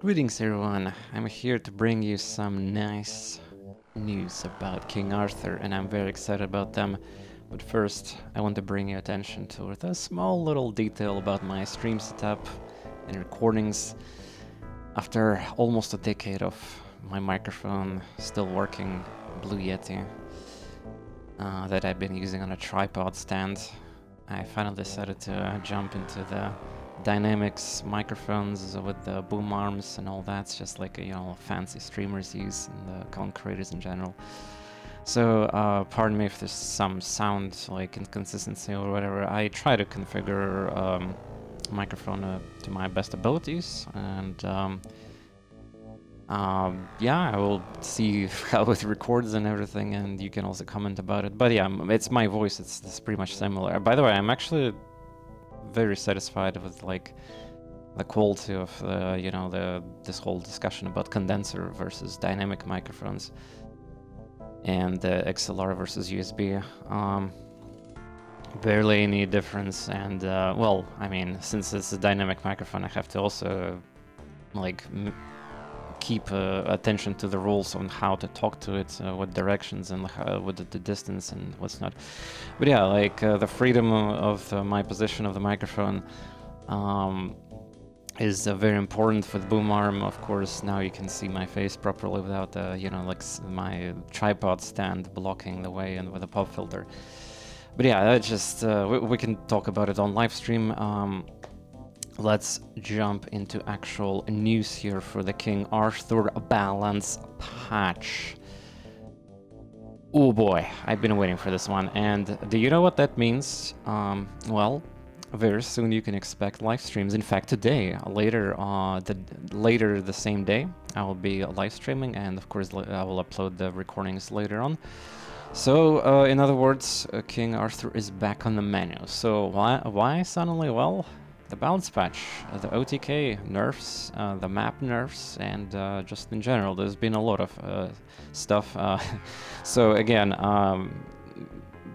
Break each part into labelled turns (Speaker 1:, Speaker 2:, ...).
Speaker 1: Greetings everyone, I'm here to bring you some nice news about King Arthur and I'm very excited about them. But first, I want to bring your attention to a small little detail about my stream setup and recordings. After almost a decade of my microphone still working, Blue Yeti, that I've been using on a tripod stand, I finally decided to jump into the dynamics microphones with the boom arms and all that. It's just like fancy streamers use and the content creators in general. So pardon me if there's some sound like inconsistency or whatever. I try to configure microphone to my best abilities, and yeah, I will see how it records and everything, and you can also comment about it. But yeah, it's my voice. It's pretty much similar. By the way, I'm actually very satisfied with like the quality of this whole discussion about condenser versus dynamic microphones and XLR versus USB. Barely any difference, and well, I mean, since it's a dynamic microphone, I have to also like keep attention to the rules on how to talk to it, what directions and what the distance and what's not. But yeah, like the freedom of my position of the microphone is very important for the boom arm. Of course, now you can see my face properly without like my tripod stand blocking the way and with a pop filter. But yeah, that just we can talk about it on live stream. Let's jump into actual news here for the King Arthur balance patch. Oh boy, I've been waiting for this one, and do you know what that means? Well, very soon you can expect live streams. In fact, today, later the same day, I will be live streaming, and of course I will upload the recordings later on. So, in other words, King Arthur is back on the menu. So why suddenly? Well, the balance patch, the OTK nerfs, the map nerfs, and just in general, there's been a lot of stuff. So again,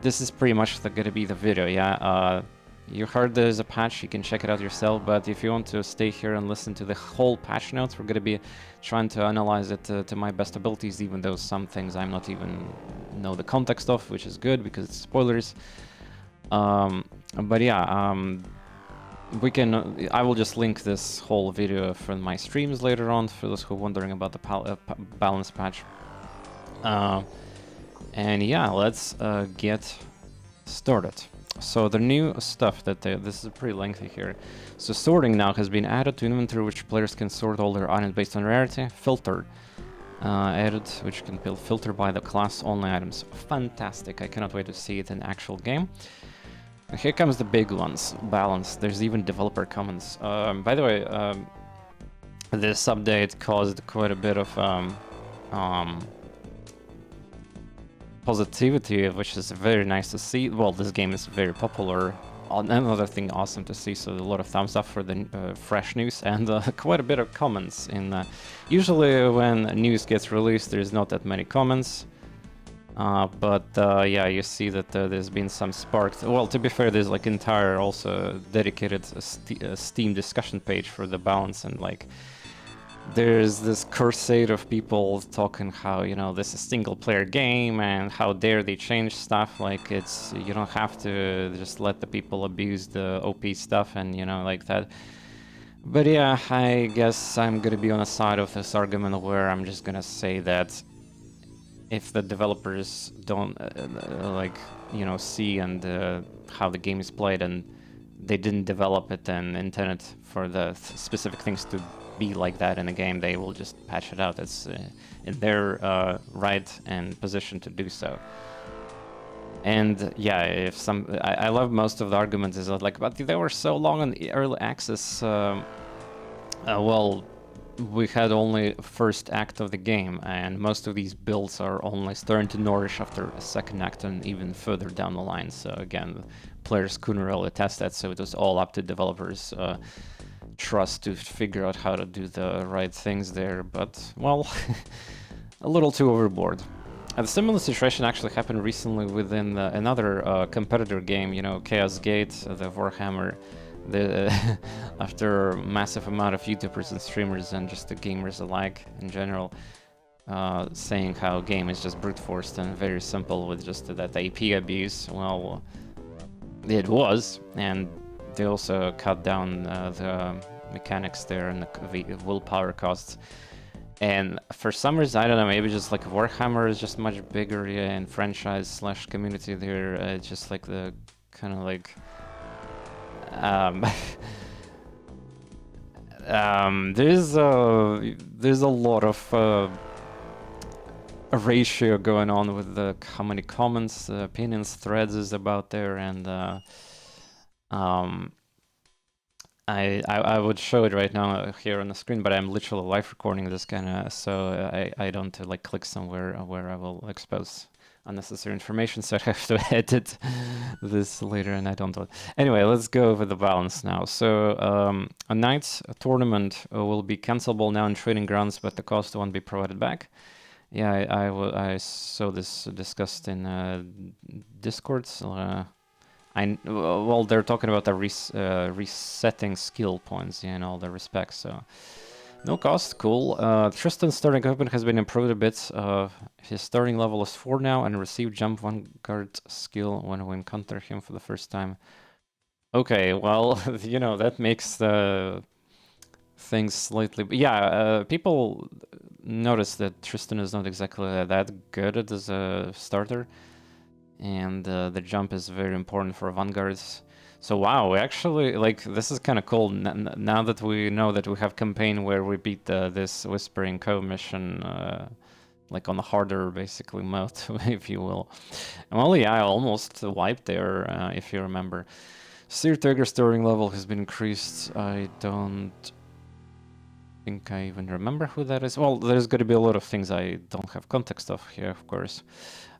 Speaker 1: this is pretty much going to be the video, yeah? You heard there's a patch, you can check it out yourself, but if you want to stay here and listen to the whole patch notes, we're going to be trying to analyze it to my best abilities, even though some things I'm not even know the context of, which is good because it's spoilers. But yeah, I will just link this whole video from my streams later on for those who are wondering about the balance patch. And yeah, let's get started. So the new stuff that this is pretty lengthy here. So sorting now has been added to inventory, which players can sort all their items based on rarity. Filter added, which can be filtered by the class only items. Fantastic! I cannot wait to see it in actual game. Here comes the big ones. Balance. There's even developer comments. By the way, this update caused quite a bit of positivity, which is very nice to see. Well, this game is very popular. Another thing awesome to see, so a lot of thumbs up for the fresh news and quite a bit of comments. Usually when news gets released, there's not that many comments. But yeah, you see that there's been some sparked. Well, to be fair, there's like entire also dedicated Steam discussion page for the balance, and like there's this crusade of people talking how this is a single-player game and how dare they change stuff. Like you don't have to just let the people abuse the OP stuff and like that. But yeah, I guess I'm gonna be on the side of this argument where I'm just gonna say that if the developers don't see and how the game is played, and they didn't develop it and intend it for the specific things to be like that in a game, they will just patch it out. It's in their right and position to do so. And yeah, I love most of the arguments is like, but they were so long on the early access. Well, we had only first act of the game, and most of these builds are only starting to nourish after a second act and even further down the line. So again, players couldn't really test that, so it was all up to developers' trust to figure out how to do the right things there. But well, a little too overboard. A similar situation actually happened recently within another competitor game, Chaos Gate, the Warhammer after a massive amount of YouTubers and streamers and just the gamers alike in general, saying how game is just brute forced and very simple with just that AP abuse. Well, it was, and they also cut down the mechanics there and the willpower costs. And for some reason, I don't know, maybe just like Warhammer is just much bigger, yeah, and franchise slash community there, just like the kind of like there's a lot of a ratio going on with the how many comments, opinions, threads is about there, and I would show it right now here on the screen, but I'm literally live recording this kind of, so I don't like click somewhere where I will expose unnecessary information, so I have to edit this later, and I don't do it. Anyway, let's go over the balance now. So a night's tournament will be cancelable now in training grounds, but the cost won't be provided back. Yeah, I saw this discussed in Discords. Well, they're talking about the resetting skill points, yeah, in all the respects, so no cost, cool. Tristan's starting equipment has been improved a bit. His starting level is 4 now and received jump vanguard skill when we encounter him for the first time. Okay, well, you know, that makes the things slightly... Yeah, people notice that Tristan is not exactly that good as a starter. And the jump is very important for vanguards. So wow, we actually, like, this is kind of cool. Now that we know that we have campaign where we beat this Whispering Cove mission, like on the harder, basically, mode, if you will. Well, yeah, I almost wiped there, if you remember. Seer Trigger storing level has been increased. I don't think I even remember who that is. Well, there's going to be a lot of things I don't have context of here, of course.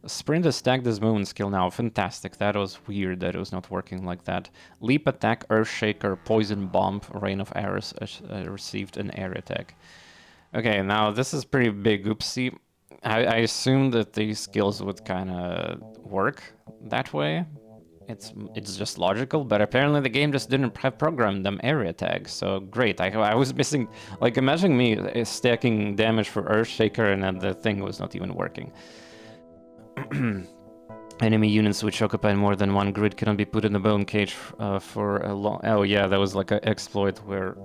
Speaker 1: Sprint has tagged this movement skill now. Fantastic. That was weird that it was not working like that. Leap attack, Earthshaker, Poison Bomb, Rain of Arrows received an area tag. Okay, now this is pretty big oopsie. I assumed that these skills would kind of work that way. It's just logical, but apparently the game just didn't have programmed them area tags. So great. I was missing, like, imagine me stacking damage for Earthshaker and then the thing was not even working. Enemy units which occupy more than one grid cannot be put in the bone cage for a long... Oh yeah, that was like an exploit where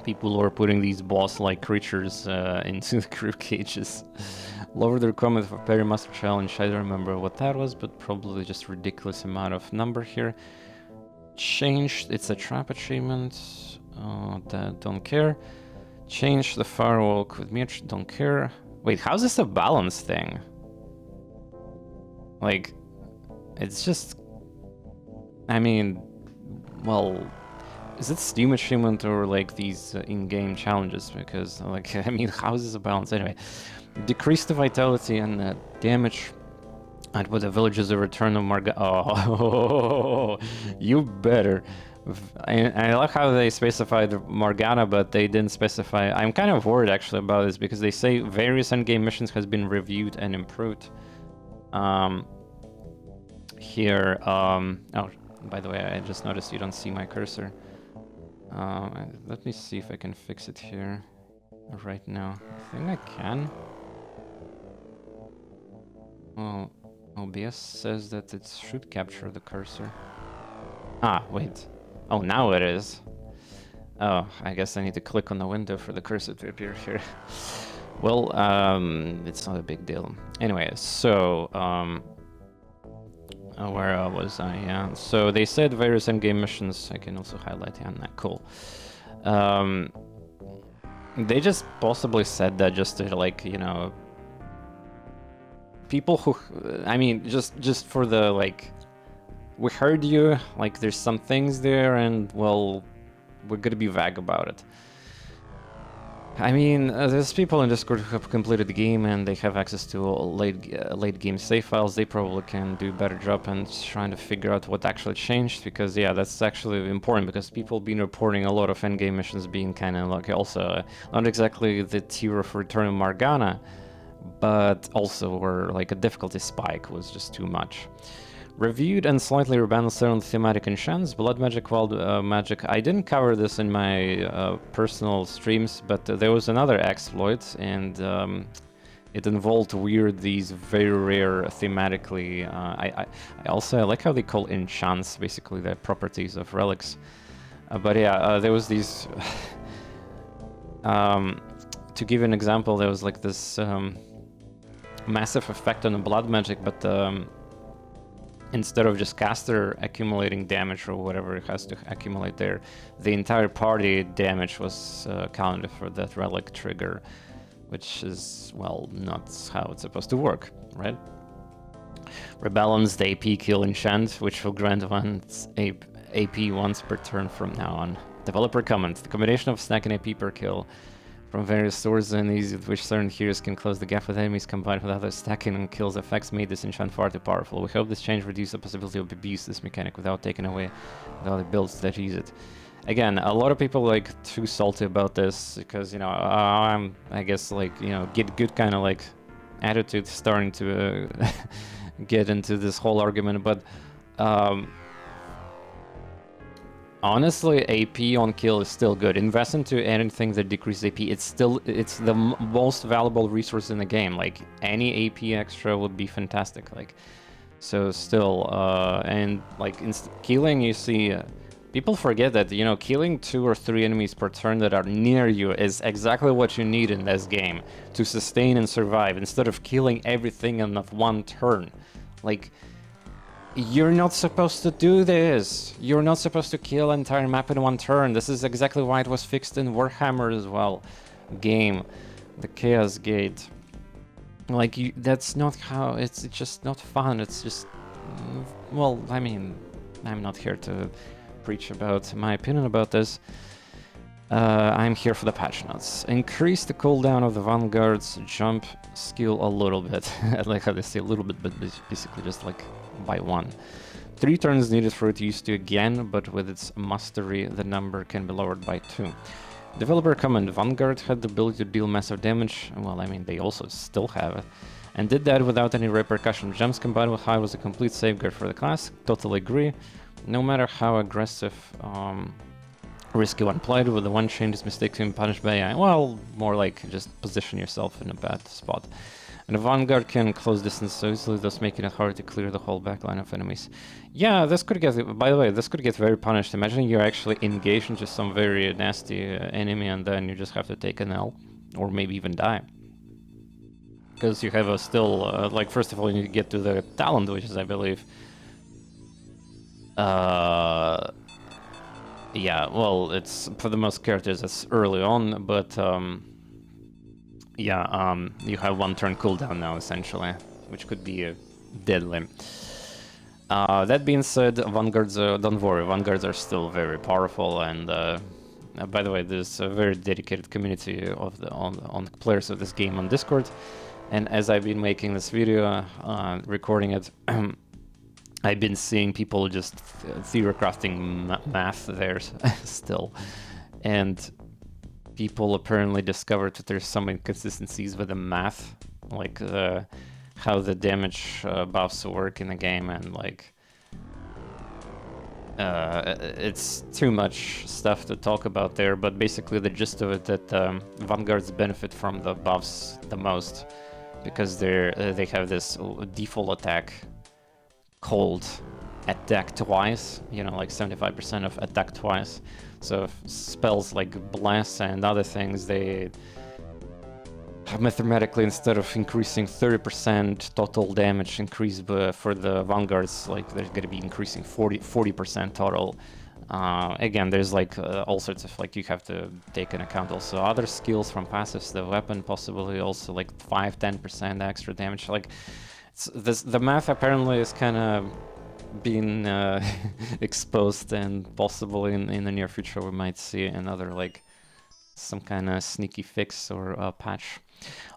Speaker 1: people were putting these boss-like creatures into the group cages. Lower the requirement for Parry Master Challenge. I don't remember what that was, but probably just ridiculous amount of number here. Changed. It's a trap achievement. Don't care. Change the firewalk with Mitch. Don't care. Wait, how's this a balance thing? Like, it's just... I mean, well, is it Steam achievement or like these in-game challenges? Because, like, I mean, how is this a balance? Anyway, decrease the vitality and damage. And with the villages, a return of Marga... Oh, you better. I like how they specified Morgana, but they didn't specify... I'm kind of worried, actually, about this, because they say various endgame missions has been reviewed and improved. Here... Oh, by the way, I just noticed you don't see my cursor. Let me see if I can fix it here right now. I think I can. Well, OBS says that it should capture the cursor. Ah, wait. Oh, now it is. Oh, I guess I need to click on the window for the cursor to appear here. Well, it's not a big deal. Anyway, so, where was I? Yeah. So they said various endgame missions. I can also highlight on that. Cool. They just possibly said that just to, like, you know, people who, I mean, just for the, like, we heard you, like, there's some things there, and, well, we're gonna be vague about it. I mean, there's people in Discord who have completed the game, and they have access to late game save files. They probably can do a better job and trying to figure out what actually changed, because, yeah, that's actually important, because people been reporting a lot of endgame missions being kind of, like, also not exactly the tier of Return of Morgana, but also where, like, a difficulty spike was just too much. Reviewed and slightly rebalanced certain thematic enchants, blood magic, wild magic. I didn't cover this in my personal streams, but there was another exploit, and it involved these very rare thematically. I also like how they call enchants basically the properties of relics. But yeah, there was these. To give an example, there was like this massive effect on the blood magic, but instead of just caster accumulating damage or whatever it has to accumulate there, the entire party damage was counted for that relic trigger, which is, well, not how it's supposed to work, right? Rebalance the AP kill enchant, which will grant once AP once per turn from now on. Developer comment: the combination of stack and AP per kill from various sources and easy with which certain heroes can close the gap with enemies combined with other stacking and kills effects made this enchant far too powerful. We hope this change reduces the possibility of abuse this mechanic without taking away the other builds that use it. Again, a lot of people like too salty about this because, you know, I'm, I guess, like, you know, get good kind of like attitude starting to get into this whole argument, but honestly, AP on kill is still good. Invest into anything that decreases AP. It's the most valuable resource in the game. Like, any AP extra would be fantastic. Like, so still, and like killing, you see, people forget that, you know, killing 2 or 3 enemies per turn that are near you is exactly what you need in this game to sustain and survive. Instead of killing everything in one turn, like. You're not supposed to do this. You're not supposed to kill an entire map in one turn. This is exactly why it was fixed in Warhammer as well. Game, the Chaos Gate. Like, that's not how. It's just not fun. It's just, well, I mean, I'm not here to preach about my opinion about this. I'm here for the patch notes. Increase the cooldown of the Vanguard's jump skill a little bit. I like how they say a little bit, but basically just like by 1. 3 turns needed for it to use 2 again, but with its mastery, the number can be lowered by 2. Developer comment: Vanguard had the ability to deal massive damage. Well, I mean, they also still have it. And did that without any repercussion. Jumps combined with high was a complete safeguard for the class. Totally agree. No matter how aggressive, risky one played with the one changes mistake to be punished by AI. Well, more like just position yourself in a bad spot. And the Vanguard can close distance so easily, thus making it hard to clear the whole backline of enemies. Yeah, this could get, by the way, this could get very punished. Imagine you're actually engaged into some very nasty enemy and then you just have to take an L, or maybe even die. Because you have a still, like, first of all, you need to get to the talent, which is, I believe, yeah, well, it's for the most characters it's early on, but yeah, you have 1 turn cooldown now essentially, which could be deadly. That being said, Vanguards, don't worry, Vanguards are still very powerful, and by the way, there's a very dedicated community of on players of this game on Discord, and as I've been making this video, recording it, I've been seeing people just theorycrafting math there still, and people apparently discovered that there's some inconsistencies with the math, like how the damage buffs work in the game, and like it's too much stuff to talk about there, but basically the gist of it that Vanguards benefit from the buffs the most because they have this default attack called attack twice, you know, like 75% of attack twice. So spells like blast and other things, they mathematically, instead of increasing 30% total damage increase for the Vanguards, like they're going to be increasing 40% total. Again, there's like all sorts of, like, you have to take into account also other skills from passives, the weapon possibly also like 5-10% extra damage. Like the math apparently is kind of being exposed, and possibly in the near future we might see another, like, some kind of sneaky fix or patch.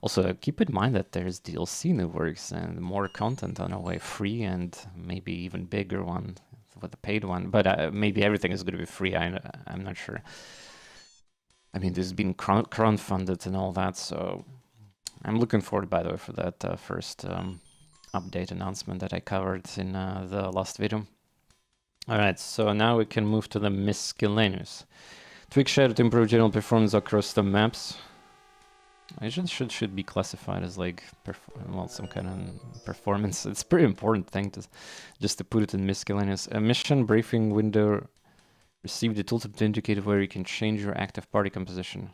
Speaker 1: Also, keep in mind that there's DLC in the works and more content on the way, free and maybe even bigger one with a paid one, but maybe everything is going to be free. I'm not sure. I mean, this has been crowdfunded and all that, so I'm looking forward, by the way, for that first update announcement that I covered in the last video. Alright, so now we can move to the miscellaneous. Tweak shader to improve general performance across the maps. Agents should be classified as like well, some kind of performance. It's a pretty important thing to just to put it in miscellaneous. A mission briefing window received a tooltip to indicate where you can change your active party composition.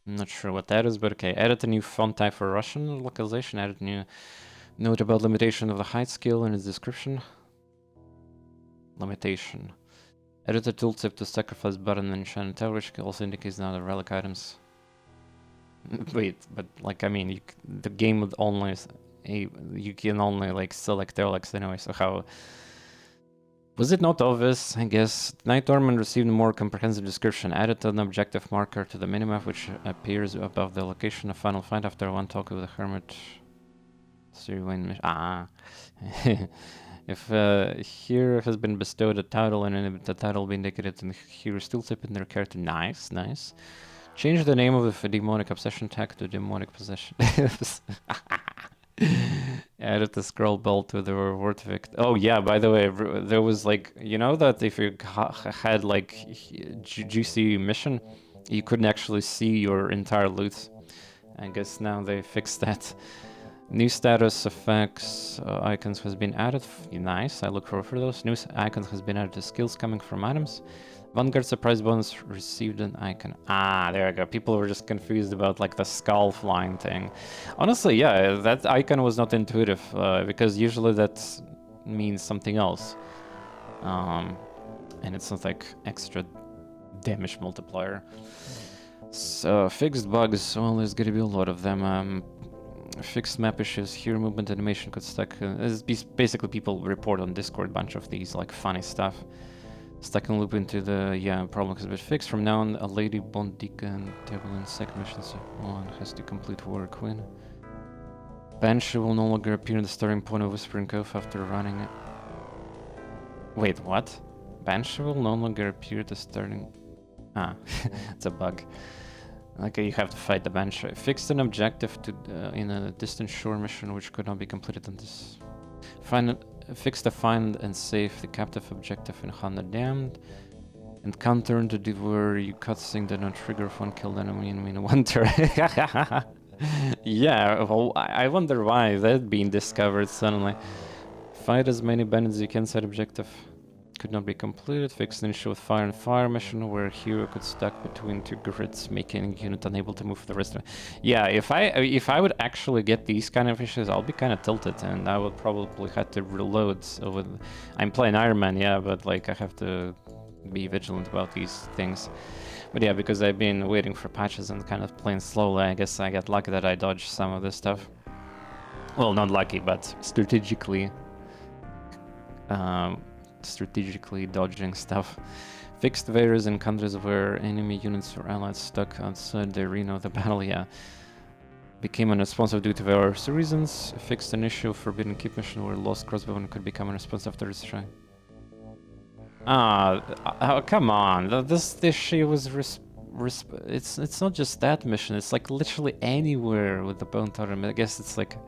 Speaker 1: I'm not sure what that is, but okay. Added a new font type for Russian localization. Added a new note about limitation of the height scale in its description. Limitation. Edit a tooltip to sacrifice button and enchanted tower, which also indicates now the relic items. Wait, but like I mean, the game would only you can only like select relics anyway. So how was it not obvious? I guess Night Ormond received a more comprehensive description. Added an objective marker to the minimap, which appears above the location of final fight after one talk with the hermit. If here has been bestowed a title and the title will be indicated in the hero's tooltip in their character. Nice, nice. Change the name of the demonic obsession tag to demonic possession. Added the scroll bell to the reward victim. Oh yeah, by the way, there was like, you know that if you had like juicy mission, you couldn't actually see your entire loot. I guess now they fixed that. New status effects icons has been added. Nice, I look forward for those. New icons has been added to skills coming from items. Vanguard surprise bonus received an icon. Ah, there we go. People were just confused about like the skull flying thing. Honestly, yeah, that icon was not intuitive because usually that means something else. And it's not like extra damage multiplier. So fixed bugs, well, there's gonna be a lot of them. Fixed map issues, hero movement animation could stuck. Basically, people report on Discord a bunch of these like funny stuff. Stuck in loop into the problem has been fixed. From now on, a lady Bondika and table in second mission, so one has to complete War Queen. Banshee will no longer appear in the starting point of Whispering Cove after running it. Wait, what? Banshee will no longer appear at the starting. Ah, it's a bug. Like you have to fight the Banshee. Fixed an objective to in a distant shore mission which could not be completed on this. Fix the find and save the captive objective in Hunt the Damned. Encounter into the where you cutscene did not trigger if one killed enemy in one turn. Yeah, well, I wonder why that being discovered suddenly. Fight as many bandits as you can, side objective. Could not be completed. Fixed an issue with fire and fire mission where hero could stuck between two grids, making unit unable to move for the rest of it. Yeah, if I would actually get these kind of issues, I'll be kind of tilted, and I would probably have to reload. So I'm playing Iron Man, yeah, but like I have to be vigilant about these things. But yeah, because I've been waiting for patches and kind of playing slowly, I guess I got lucky that I dodged some of this stuff. Well, not lucky, but strategically dodging stuff. Fixed various encounters where enemy units or allies stuck outside the arena of the battle, yeah. Became unresponsive due to various reasons. Fixed an issue of Forbidden Keep mission where lost crossbowman could become unresponsive after this try. Oh, come on. This issue was it's not just that mission, it's like literally anywhere with the bone totem. I guess it's like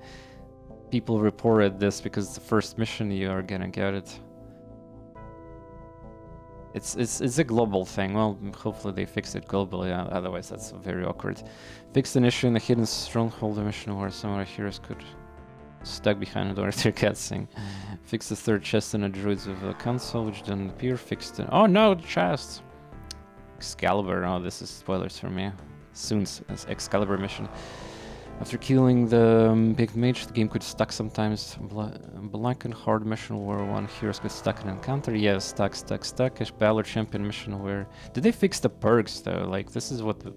Speaker 1: people reported this because it's the first mission you are gonna get it. It's a global thing. Well, hopefully they fix it globally, otherwise that's very awkward. Fixed an issue in the hidden stronghold mission where some of our heroes could stuck behind a door after cutscene. Fixed the third chest in the druids of the console, which didn't appear. Fixed it. Oh no, the chest! Excalibur. Oh, this is spoilers for me. Soon's Excalibur mission. After killing the big mage, the game could stuck sometimes. Black and hard mission where one hero could stuck in an encounter. Yes, stuck. A Balor champion mission where... Did they fix the perks though? Like, this is what the...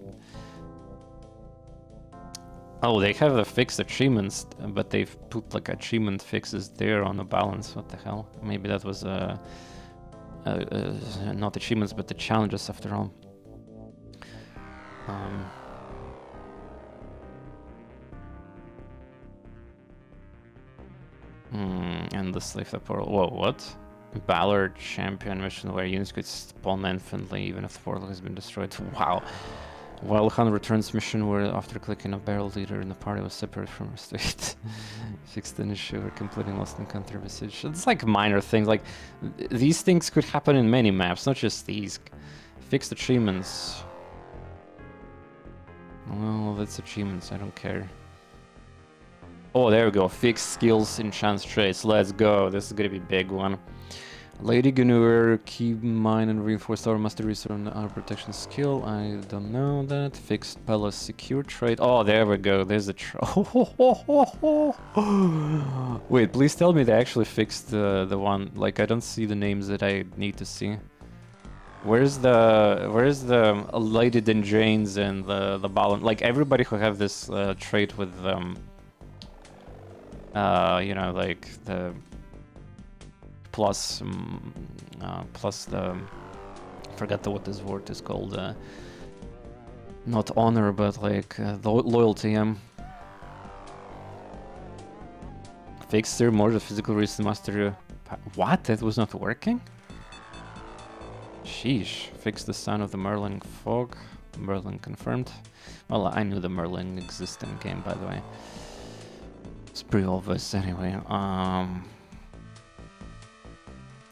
Speaker 1: Oh, they have the fixed achievements, but they've put like achievement fixes there on the balance. What the hell? Maybe that was not achievements, but the challenges after all. And the slave the portal. Whoa, what? Ballard champion mission where units could spawn infinitely even if the portal has been destroyed. Wow. While Han returns mission where after clicking a barrel leader in the party was separate from the state. Fixed an issue or completing lost encounter message. It's like minor things, like these things could happen in many maps, not just these. Fixed achievements. Well, that's achievements, I don't care. Oh, there we go. Fixed skills, enchant traits. Let's go. This is gonna be a big one. Lady Gunur, keep mine and reinforced our masteries on our protection skill. I don't know that. Fixed palace secure trait. Oh, there we go. There's a Wait, please tell me they actually fixed the one. Like, I don't see the names that I need to see. Where's the Lady Denjanes and the Balance? Like, everybody who have this trait with you know, like the plus plus the, I forgot what this word is called, not honor, but like loyalty. Fixed their more the physical reason master. What? That was not working? Sheesh. Fixed the sound of the Merlin fog. Merlin confirmed. Well, I knew the Merlin existed in game, by the way. It's pretty obvious anyway.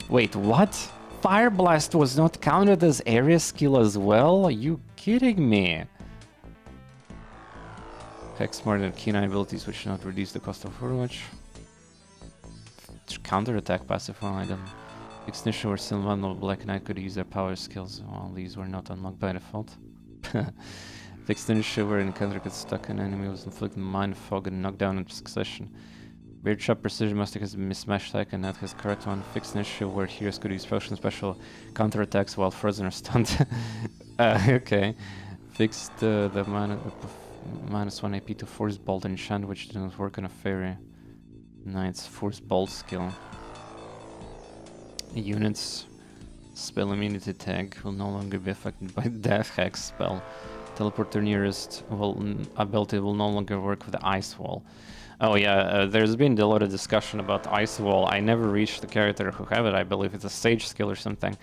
Speaker 1: Wait, what? Fire Blast was not counted as area skill as well? Are you kidding me? Hex more than keen abilities which not reduce the cost of Overwatch. Counter attack passive, well, I don't. Extinction or Sylvan Black Knight could use their power skills. Well, these were not unlocked by default. Fixed initiative where an encounter gets stuck an enemy was inflicted mind fog and knocked down in succession. Weird Shot Precision Master has a mismatched attack and that has correct one. Fixed initiative where heroes could use potion special counterattacks while frozen or stunned. Okay. Fixed the -1 AP to Force Bolt enchant which did not work on a fairy. Knight's Force Bolt skill. Units spell immunity tag will no longer be affected by Death Hex spell. Teleport to nearest ability will no longer work with the Ice Wall. Oh yeah, there's been a lot of discussion about Ice Wall. I never reached the character who have it. I believe it's a Sage skill or something.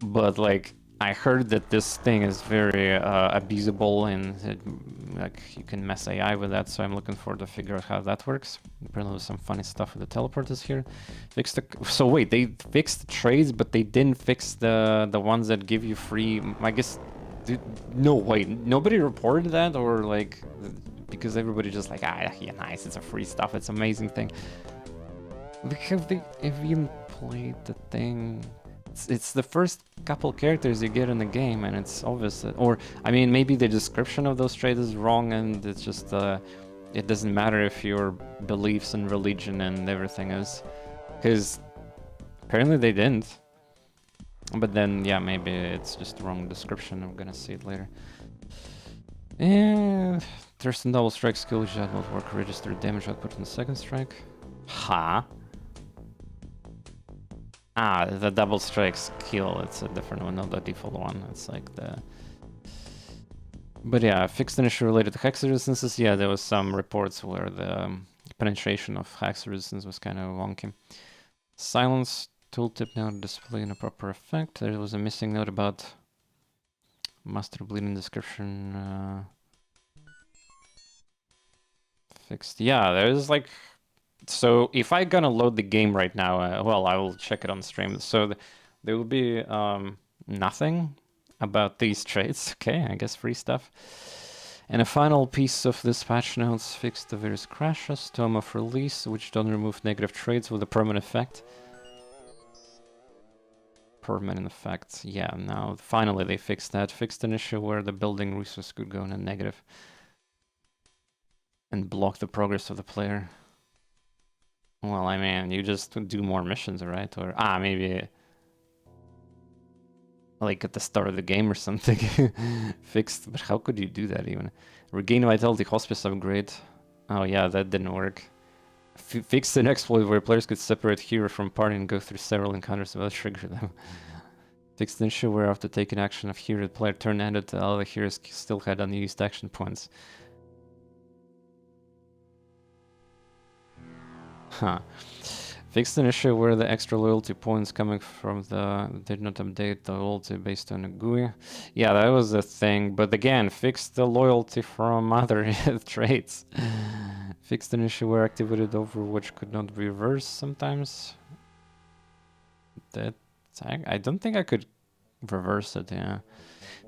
Speaker 1: But like, I heard that this thing is very abusable and like you can mess AI with that. So I'm looking forward to figure out how that works. Apparently there's some funny stuff with the teleporters here. So wait, they fixed the trades, but they didn't fix the ones that give you free. I guess. No, wait, nobody reported that, or like, because everybody just like, ah, yeah, nice, it's a free stuff, it's an amazing thing. Have they even played the thing? It's the first couple characters you get in the game, and it's obvious that, or I mean, maybe the description of those traits is wrong, and it's just it doesn't matter if your beliefs and religion and everything is, because apparently they didn't. But then, yeah, maybe it's just the wrong description. I'm gonna see it later. And Thurston double strike skill, which does not work. Register damage output on the second strike. Ha! Ah, the double strike skill. It's a different one, not the default one. It's like the. But yeah, fixed an issue related to hex resistances. Yeah, there was some reports where the penetration of hex resistance was kind of wonky. Silence. Tooltip now display in a proper effect. There was a missing note about master bleeding description. Fixed. Yeah, there's like. So if I gonna load the game right now, well, I will check it on stream. So there will be nothing about these traits. Okay, I guess free stuff. And a final piece of this patch notes: fixed the various crashes, tome of release, which don't remove negative traits with a permanent effect. Permanent effects. Yeah, now finally they fixed that. Fixed an issue where the building resource could go in a negative and block the progress of the player. Well, I mean, you just do more missions, right? Or maybe like at the start of the game or something. Fixed, but how could you do that even? Regain vitality hospice upgrade. Oh yeah, that didn't work. Fixed an exploit where players could separate hero from party and go through several encounters without triggering them. Fixed an issue where after taking action of hero, the player turn ended, all the heroes still had unused action points. Huh. Fixed an issue where the extra loyalty points coming from the did not update the loyalty based on a GUI. Yeah, that was a thing, but again, fixed the loyalty from other traits. Fixed an issue where activated Overwatch could not reverse sometimes. That I don't think I could reverse it, yeah.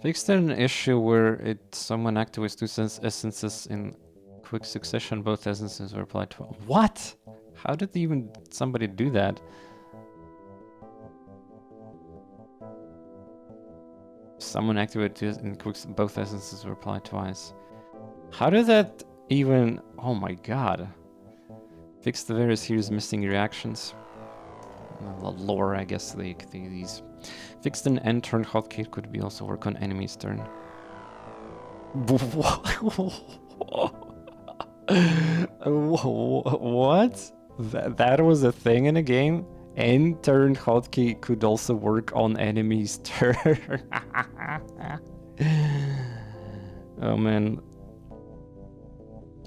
Speaker 1: Fixed an issue where someone activates two essences in quick succession, both essences were applied to... What? How did even somebody do that? Someone activated two in quick... Both essences were applied twice. How did that even... Oh my god. Fixed the various heroes' missing reactions. Lore, I guess, these... Fixed an end turn hotkey could be also work on enemy's turn. What? That was a thing in a game? End turn hotkey could also work on enemy's turn. Oh man.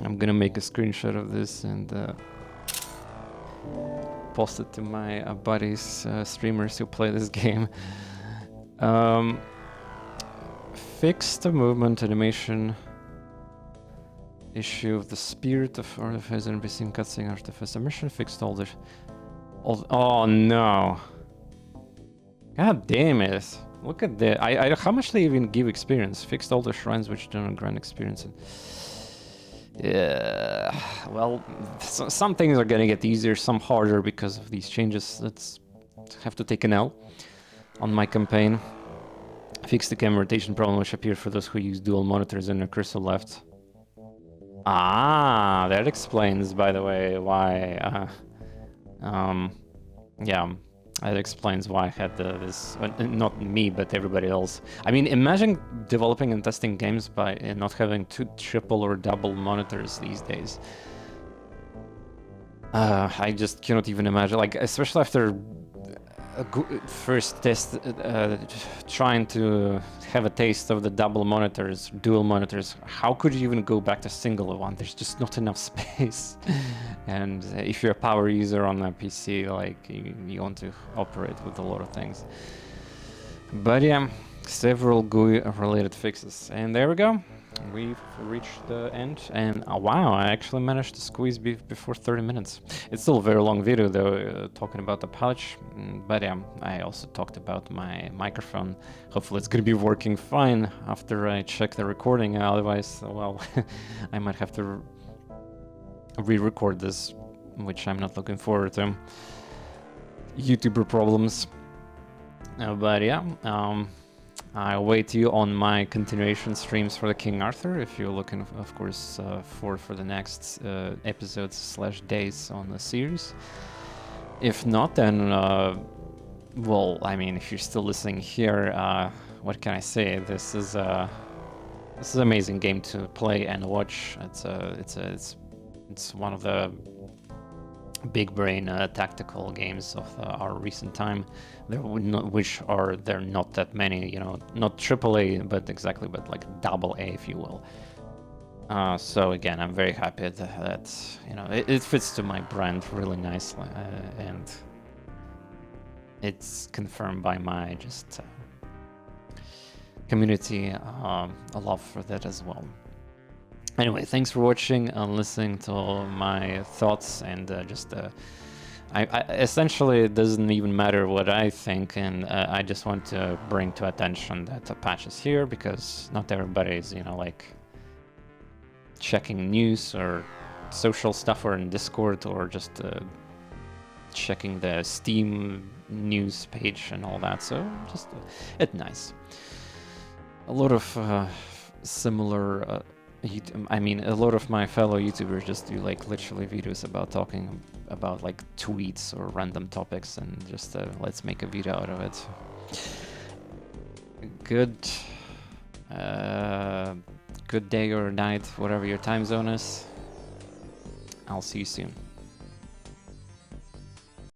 Speaker 1: I'm gonna make a screenshot of this and post it to my buddies, streamers who play this game. Fix the movement animation issue of the spirit of artifice and missing cutscene artifice. Mission fixed all the... Oh no! God damn it! Look at that. How much they even give experience? Fixed all the shrines which do not grant experience. Yeah, well, some things are gonna get easier, some harder because of these changes. Let's have to take an L on my campaign. Fix the camera rotation problem which appeared for those who use dual monitors and a cursor left. Ah, that explains, by the way, why. Yeah, that explains why I had this. Not me, but everybody else. I mean, imagine developing and testing games by not having two triple or double monitors these days. I just cannot even imagine. Like, especially after a first test, trying to have a taste of the double monitors, dual monitors. How could you even go back to single one? There's just not enough space. And if you're a power user on a PC, like you want to operate with a lot of things. But yeah, several GUI related fixes. And there we go. We've reached the end, and wow, I actually managed to squeeze before 30 minutes. It's still a very long video though, talking about the pouch, but yeah, I also talked about my microphone. Hopefully it's gonna be working fine after I check the recording, otherwise, well, I might have to re-record this, which I'm not looking forward to. YouTuber problems. But yeah, I await you on my continuation streams for the King Arthur, if you're looking, of course, for the next episodes / days on the series. If not, then, well, I mean, if you're still listening here, what can I say? This is an amazing game to play and watch. It's one of the big brain tactical games of our recent time. There are not that many, you know, not AAA, but exactly, but like AA, if you will. So again, I'm very happy that you know it fits to my brand really nicely, and it's confirmed by my just community a love for that as well. Anyway, thanks for watching and listening to my thoughts, and I essentially, it doesn't even matter what I think, and I just want to bring to attention that the patch is here, because not everybody is, you know, like checking news or social stuff or in Discord or just checking the Steam news page and all that, so just it's nice. A lot of similar I mean, a lot of my fellow YouTubers just do like literally videos about talking about like tweets or random topics, and just let's make a video out of it. Good day or night, whatever your time zone is. I'll see you soon.